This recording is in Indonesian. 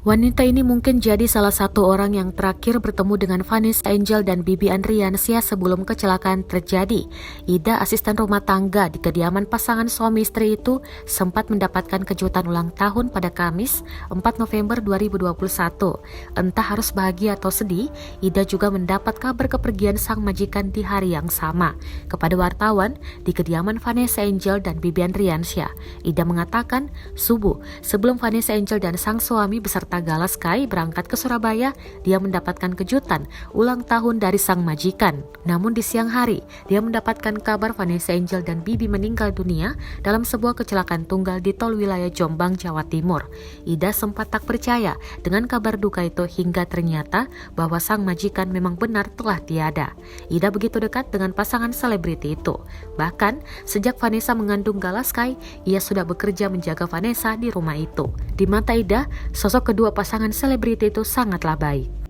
Wanita ini mungkin jadi salah satu orang yang terakhir bertemu dengan Vanessa Angel dan Bibi Andriansyah sebelum kecelakaan terjadi. Ida, asisten rumah tangga di kediaman pasangan suami istri itu, sempat mendapatkan kejutan ulang tahun pada Kamis, 4 November 2021. Entah harus bahagia atau sedih, Ida juga mendapat kabar kepergian sang majikan di hari yang sama. Kepada wartawan di kediaman Vanessa Angel dan Bibi Andriansyah, Ida mengatakan, subuh sebelum Vanessa Angel dan sang suami beserta Gala Sky berangkat ke Surabaya, dia mendapatkan kejutan ulang tahun dari sang majikan. Namun di siang hari, dia mendapatkan kabar Vanessa Angel dan Bibi meninggal dunia dalam sebuah kecelakaan tunggal di tol wilayah Jombang, Jawa Timur. Ida sempat tak percaya dengan kabar duka itu hingga ternyata bahwa sang majikan memang benar telah tiada. Ida begitu dekat dengan pasangan selebriti itu. Bahkan, sejak Vanessa mengandung Gala Sky, ia sudah bekerja menjaga Vanessa di rumah itu. Di mata Ida, sosok kedua pasangan selebriti itu sangatlah baik.